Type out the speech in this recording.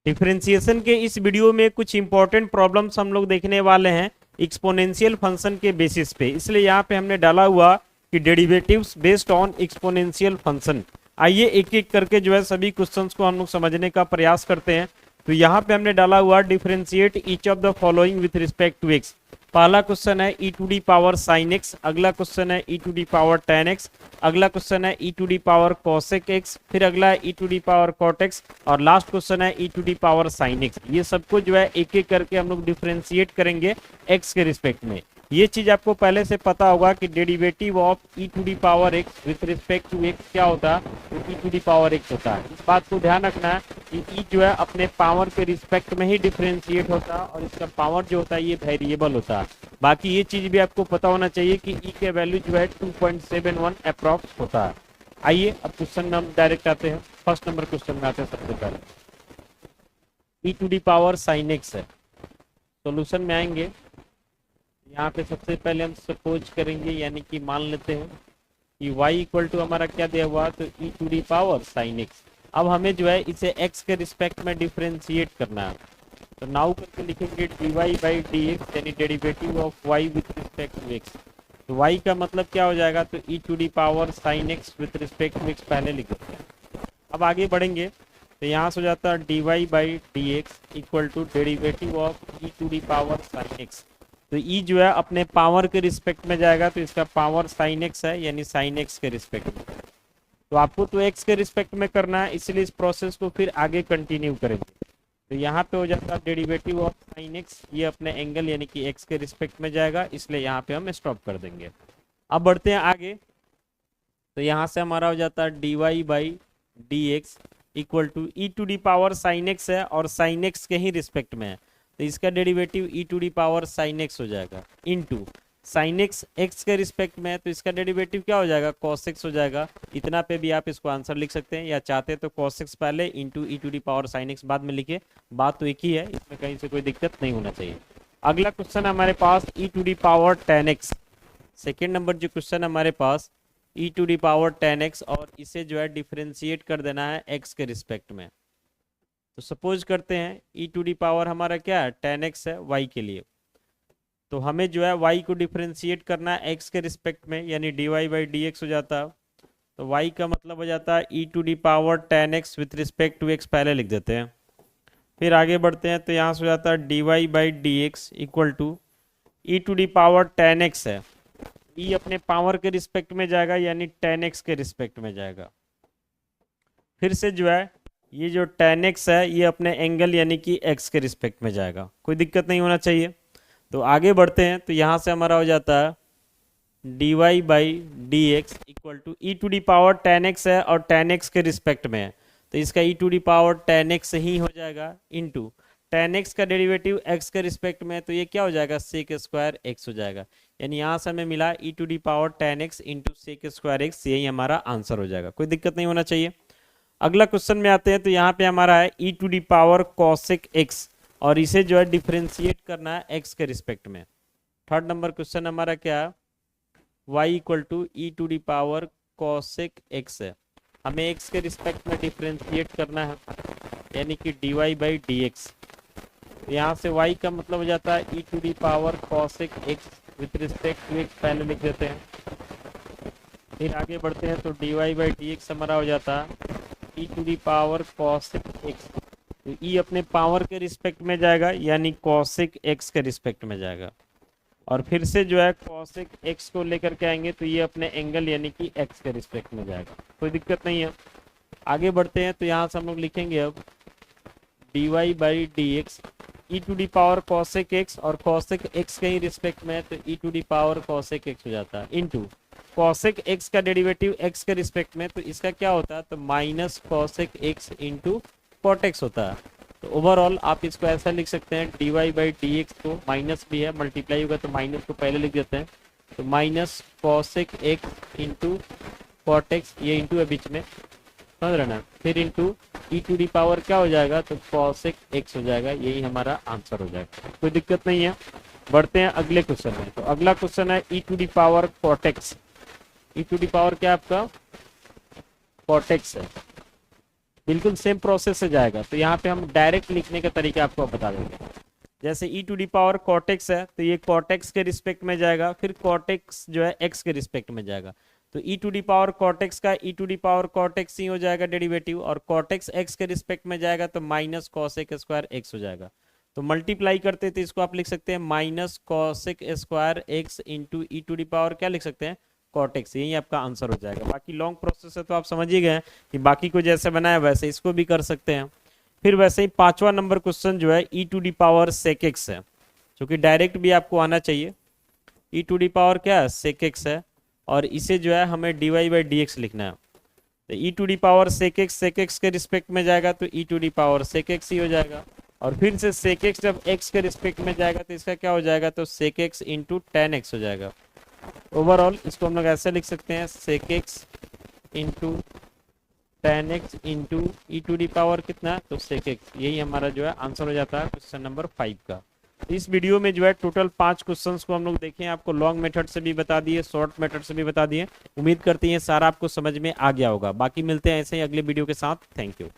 Differentiation के इस video में कुछ इंपॉर्टेंट प्रॉब्लम्स हम लोग देखने वाले हैं एक्सपोनेंशियल फंक्शन के बेसिस पे, इसलिए यहाँ पे हमने डाला हुआ कि derivatives based on exponential function. आइए एक एक करके जो है सभी क्वेश्चंस को हम लोग समझने का प्रयास करते हैं। तो यहाँ पे हमने डाला हुआ differentiate each of the following with respect to x. पहला क्वेश्चन है e to the power sine x, अगला क्वेश्चन है e to the power tan x, अगला क्वेश्चन है e to the power cosec x, फिर अगला है e to the power cot x और लास्ट क्वेश्चन है e to the power sine x. ये सबको जो है एक एक करके हम लोग डिफरेंशिएट करेंगे एक्स के रिस्पेक्ट में। ये चीज आपको पहले से पता होगा कि derivative of e to the power x with respect to x क्या होता है, तो e to the power x होता है। इस बात को ध्यान रखना है कि ई जो है अपने पावर के रिस्पेक्ट में ही डिफरेंशिएट होता है और इसका पावर जो होता है ये वेरिएबल होता है। बाकी ये चीज भी आपको पता होना चाहिए कि ई के वैल्यू जो है 2.71 अप्रॉक्स होता है। आइए अब क्वेश्चन में हम डायरेक्ट आते हैं। फर्स्ट नंबर क्वेश्चन में आते हैं। सबसे पहले e to the power sine x है। सोल्यूशन में आएंगे, यहाँ पे सबसे पहले हम सपोज करेंगे यानी कि मान लेते हैं कि y इक्वल टू हमारा क्या दिया हुआ, तो e to the power sine x. अब हमें जो है इसे x के रिस्पेक्ट में डिफरेंशिएट करना है, तो नाउ करके लिखेंगे dy बाई डी एक्स यानी derivative of y with respect to x। तो y का मतलब क्या हो जाएगा, तो e to the power sine x with respect to x पहले लिख देते हैं। अब आगे बढ़ेंगे तो यहाँ से हो जाता है dy by d x equal to derivative of e to the power sine x. तो ई जो है अपने पावर के रिस्पेक्ट में जाएगा, तो इसका पावर साइन एक्स है यानी साइन एक्स के रिस्पेक्ट में। तो आपको तो एक्स के रिस्पेक्ट में करना है, इसलिए इस प्रोसेस को फिर आगे कंटिन्यू करेंगे। तो यहाँ पे हो जाता है डेरिवेटिव ऑफ साइन एक्स, ये अपने एंगल यानी कि एक्स के रिस्पेक्ट में जाएगा, इसलिए यहाँ पे हम स्टॉप कर देंगे। अब बढ़ते हैं आगे, तो यहाँ से हमारा हो जाता है d y by d x equal to e to the power sine x है और साइन एक्स के ही रिस्पेक्ट में है, तो इसका derivative e to the power sine x हो जाएगा इनटू साइन एक्स एक्स के रिस्पेक्ट में है, तो इसका डेरिवेटिव क्या हो जाएगा, कॉस एक्स हो जाएगा। इतना पे भी आप इसको आंसर लिख सकते हैं, या चाहते हैं तो कॉस एक्स पहले into e to the power sine x बाद में लिखे, बात तो एक ही है, इसमें कहीं से कोई दिक्कत नहीं होना चाहिए। अगला क्वेश्चन है हमारे पास e to the power tan x. Second number जो क्वेश्चन हमारे पास e to the power tan x, और इसे जो है डिफ्रेंशिएट कर देना है एक्स के रिस्पेक्ट में। तो सपोज करते हैं ई टू डी पावर हमारा क्या है, टेन एक्स है y के लिए, तो हमें जो है y को डिफरेंशिएट करना है x के रिस्पेक्ट में, यानी d y by d x हो जाता है। तो y का मतलब हो जाता है e to the power tan x with respect to x पहले लिख देते हैं। फिर आगे बढ़ते हैं, तो यहाँ से हो जाता है d y by d x equal to e to the power tan x है, ई अपने पावर के रिस्पेक्ट में जाएगा यानी टेन एक्स के रिस्पेक्ट में जाएगा। फिर से जो है ये जो टेन एक्स है ये अपने एंगल यानी कि एक्स के रिस्पेक्ट में जाएगा, कोई दिक्कत नहीं होना चाहिए। तो आगे बढ़ते हैं, तो यहाँ से हमारा हो जाता है d y by d x equal to e to the power tan x है और टेन एक्स के रिस्पेक्ट में है, तो इसका e to the power tan x ही हो जाएगा इनटू टेन एक्स का डेरिवेटिव एक्स के रिस्पेक्ट में, तो ये क्या हो जाएगा, सेक स्क्वायर एक्स हो जाएगा। यानी यहाँ से हमें मिला e to the power tan x into sec square x, यही हमारा आंसर हो जाएगा, कोई दिक्कत नहीं होना चाहिए। अगला क्वेश्चन में आते हैं, तो यहाँ पे हमारा है e to the power cosec x, और इसे जो है डिफरेंशिएट करना है एक्स के रिस्पेक्ट में। थर्ड नंबर क्वेश्चन हमारा क्या है, y equal to e to the power cosec x है, हमें एक्स के रिस्पेक्ट में डिफरेंशिएट करना है यानी कि d y by d x. यहाँ से y का मतलब हो जाता है e to the power cosec x with respect to x पहले लिख देते हैं। फिर आगे बढ़ते हैं, तो d y by d x हमारा हो जाता है e to the power cosec x, तो ई अपने पावर के रिस्पेक्ट में जाएगा यानी कॉसेक एक्स के रिस्पेक्ट में जाएगा। और फिर से जो है कॉसेक एक्स को लेकर के आएंगे, तो ये अपने एंगल यानी कि एक्स के रिस्पेक्ट में जाएगा, कोई दिक्कत नहीं है। आगे बढ़ते हैं, तो यहाँ से हम लोग लिखेंगे अब d y by d x e to the power cosec x, और कॉसेक एक्स के ही रिस्पेक्ट में है, तो e to the power cosec x हो जाता है इनटू कॉसेक एक्स का डेरिवेटिव एक्स के रिस्पेक्ट में, तो इसका क्या होता है, तो minus cosec x into cot x होता है। तो ओवरऑल आप इसको ऐसा लिख सकते हैं d y by d x को, माइनस भी है मल्टीप्लाई होगा तो माइनस को पहले लिख देते हैं, तो minus cosec x into cot x, ये इंटू है बीच में, समझ रहे ना, फिर into e to the power क्या हो जाएगा, तो कॉसेक एक्स हो जाएगा, यही हमारा आंसर हो जाएगा, कोई दिक्कत नहीं है। बढ़ते हैं अगले क्वेश्चन में, तो अगला क्वेश्चन है e to the power cot x. E to the power क्या आपका कॉट एक्स है, बिल्कुल सेम प्रोसेस से जाएगा। तो यहाँ पे हम डायरेक्ट लिखने का तरीका आपको बता देंगे। जैसे ई टू डी पावर कॉटेक्स है तो ये कॉटेक्स के रिस्पेक्ट में जाएगा, फिर कॉटेक्स जो है एक्स के रिस्पेक्ट में जाएगा। तो e to the power cortex का ई टू डी पावर कॉटेक्स ही हो जाएगा डेरिवेटिव, और कॉटेक्स एक्स के रिस्पेक्ट में जाएगा तो माइनस कॉसेक स्क्वायर एक्स हो जाएगा। तो मल्टीप्लाई करते थे इसको आप लिख सकते हैं minus cosec square x into e to the power क्या लिख सकते हैं कॉटेक्स। यही आपका आंसर हो जाएगा। बाकी लॉन्ग प्रोसेस है तो आप समझ ही गए कि बाकी को जैसे बनाया वैसे इसको भी कर सकते हैं। फिर वैसे ही 5वां नंबर क्वेश्चन जो है e to the power sec x है, जो कि डायरेक्ट भी आपको आना चाहिए। ई टू डी पावर क्या है सेक एक्स है, और इसे जो है हमें d y by d x लिखना है। तो e to the power sec x के रिस्पेक्ट में जाएगा तो e to the power sec x ही हो जाएगा, और फिर से सेक एक्स जब एक्स के रिस्पेक्ट में जाएगा तो इसका क्या हो जाएगा तो sec x into tan x हो जाएगा। ओवरऑल इसको हम लोग ऐसे लिख सकते हैं sec x into tan x into e to the power कितना तो सेक एक्स। यही हमारा जो है आंसर हो जाता है क्वेश्चन नंबर 5 का। इस वीडियो में जो है टोटल 5 क्वेश्चंस को हम लोग देखें, आपको लॉन्ग मेथड से भी बता दिए, शॉर्ट मेथड से भी बता दिए। उम्मीद करते हैं सारा आपको समझ में आ गया होगा। बाकी मिलते हैं ऐसे ही अगले वीडियो के साथ। Thank you.